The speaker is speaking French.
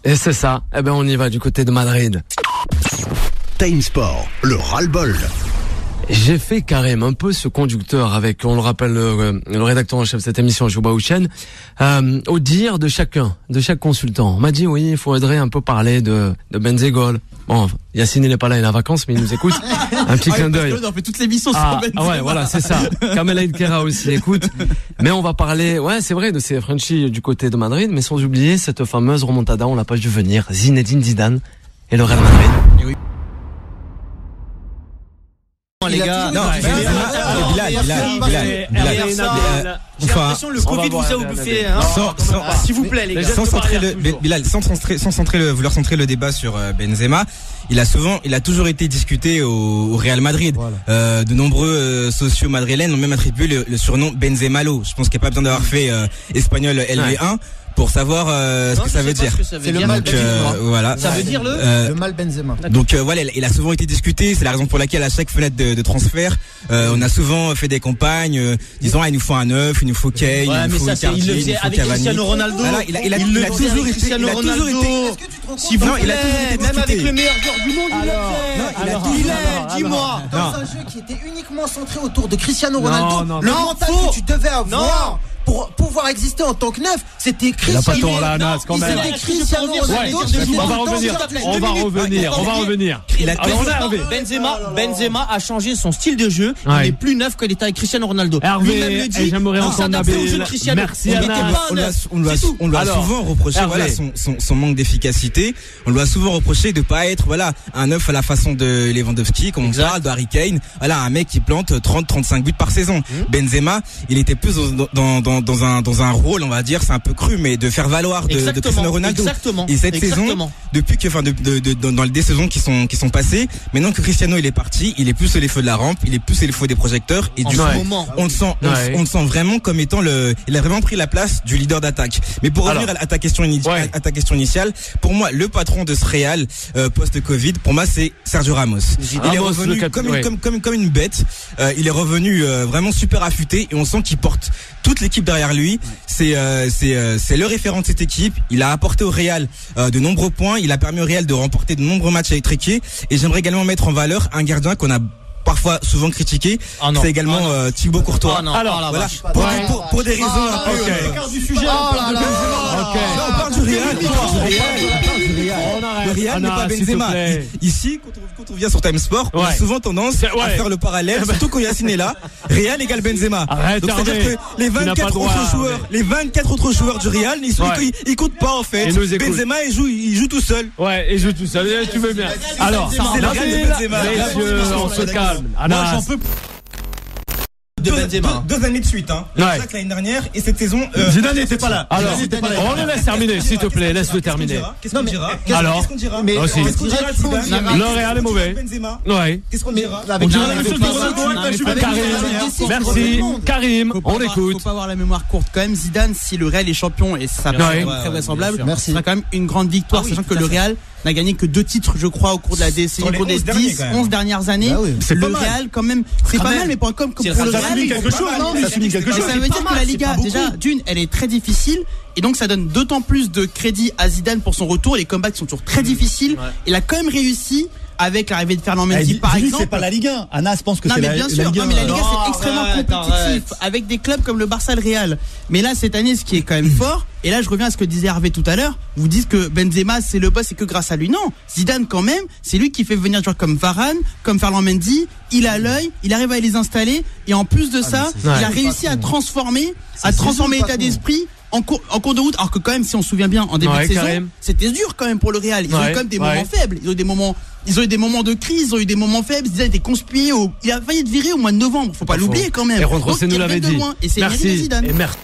Et c'est ça. Eh ben, on y va du côté de Madrid. Time Sport, le ras-le-bol. J'ai fait Karim, un peu ce conducteur avec, on le rappelle, le rédacteur en chef de cette émission, Jouba Houchen, au dire de chaque consultant. On m'a dit, oui, il faudrait un peu parler de Benzegol. Bon, Yacine, il n'est pas là, il est en vacances, mais il nous écoute. Un petit clin d'œil. On fait toutes les émissions sur Benzema. Ouais, voilà, c'est ça. Kamel Aïd-Kera aussi écoute. Mais on va parler, ouais, c'est vrai, de ces Frenchies du côté de Madrid, mais sans oublier cette fameuse remontada, on l'a pas vu venir, Zinedine Zidane et le Real Madrid. Et oui. Les gars, non, Bilal. J'ai l'impression le Covid vous a bouffé. S'il vous plaît, les gars. Sans vouloir centrer le débat sur Benzema, il a toujours été discuté au Real Madrid. Voilà. De nombreux sociaux madrilènes ont même attribué le surnom Benzemalo. Je pense qu'il n'y a pas besoin d'avoir fait espagnol LV1. Pour savoir ce que ça veut dire. C'est le mal Benzema. Voilà. Ça veut dire le mal Benzema. Donc voilà, il a souvent été discuté. C'est la raison pour laquelle à chaque fenêtre de transfert, on a souvent fait des campagnes disant il nous faut un neuf, il nous faut Kane, il nous faut Icardi, il le faisait avec Cristiano Ronaldo. Voilà, il a toujours été. Cristiano Ronaldo. Si vous plaît, même avec le meilleur joueur du monde, il est. Dis-moi. Dans un jeu qui était uniquement centré autour de Cristiano Ronaldo, le mental que tu devais avoir. Pour pouvoir exister en tant que neuf, c'était Cristiano Ronaldo. C'était Cristiano Ronaldo. On va revenir. Benzema a changé son style de jeu. Il n'est plus neuf qu'il était avec Cristiano Ronaldo. Hervé, j'aimerais entendre Nabil. Merci Anas. On lui a souvent reproché son manque d'efficacité. On lui a souvent reproché de pas être un neuf à la façon de Lewandowski, comme on parle, de Harry Kane. Un mec qui plante 30-35 buts par saison. Benzema, il était plus dans un rôle, on va dire, c'est un peu cru, mais de faire valoir de Cristiano Ronaldo. Et cette saison, depuis que, dans les deux saisons qui sont passées, maintenant que Cristiano il est parti, il est plus sur les feux de la rampe, il est plus sur les feux des projecteurs, et du coup, on le sent vraiment comme étant il a vraiment pris la place du leader d'attaque. Mais pour revenir à ta question initiale, pour moi, le patron de ce Real, post-Covid, pour moi, c'est Sergio Ramos. Il est revenu comme une bête, il est revenu, vraiment super affûté, et on sent qu'il porte toute l'équipe derrière lui. C'est le référent de cette équipe. Il a apporté au Real de nombreux points. Il a permis au Real de remporter de nombreux matchs étriqués. Et j'aimerais également mettre en valeur un gardien qu'on a parfois souvent critiqué. C'est également Thibaut Courtois. Pour des raisons un peu du sujet. On parle du Real. Le Real n'est pas Benzema. Ici, quand on vient sur Time Sport, on a souvent tendance à faire le parallèle, surtout quand Yacine est là. Real égale Benzema. Donc c'est-à-dire que les 24 autres joueurs du Real, ils comptent pas en fait. Benzema, il joue tout seul. Ouais, il joue tout seul. Tu veux bien. Alors, c'est le Real de Benzema. Messieurs, on se calme. Moi, j'en peux de Benzema. Deux années de suite, C'est ça que l'année dernière et cette saison. Zidane n'était pas là. Alors, on le laisse terminer, s'il te plaît, laisse-le terminer. Qu'est-ce qu'on dira? Alors, qu'est-ce qu'on dira? Le Real est mauvais. Ouais. Qu'est-ce qu'on dira? On dirait la même chose de Karim. Merci. Karim, on écoute. Faut pas avoir la mémoire courte. Quand même, Zidane, si le Real est champion, et ça paraît très vraisemblable, ce sera quand même une grande victoire, sachant que le Real n'a gagné que 2 titres, je crois, au cours de la décennie, au cours des 11 dernières années. Le Real, quand même, c'est pas mal, mais pas comme pour le Real. Ça veut dire que la Liga, déjà, elle est très difficile. Et donc ça donne d'autant plus de crédit à Zidane pour son retour. Les comebacks sont toujours très difficiles. Il a quand même réussi avec l'arrivée de Fernand Mendy par exemple. C'est pas la Ligue 1. Anas pense que c'est la Ligue 1. Non, mais la Ligue 1 c'est extrêmement compétitif avec des clubs comme le Barça, le Real. Mais là cette année, ce qui est quand même fort, et là je reviens à ce que disait Hervé tout à l'heure, vous dites que Benzema c'est le boss et que grâce à lui. Non, Zidane quand même, c'est lui qui fait venir des joueurs comme Varane, comme Fernand Mendy. Il a l'œil, il arrive à les installer, et en plus de ça, il a réussi à transformer l'état d'esprit en cours de route, alors que quand même, si on se souvient bien, en début de saison, c'était dur quand même pour le Real. Ils ont eu quand même des moments faibles. Ils ont eu des moments de crise, ils ont eu des moments faibles. Zidane était conspué. Il a failli être viré au mois de novembre. Faut pas l'oublier quand même. Et Ron Rosset nous l'avait dit. Et c'est Zidane. Et merci.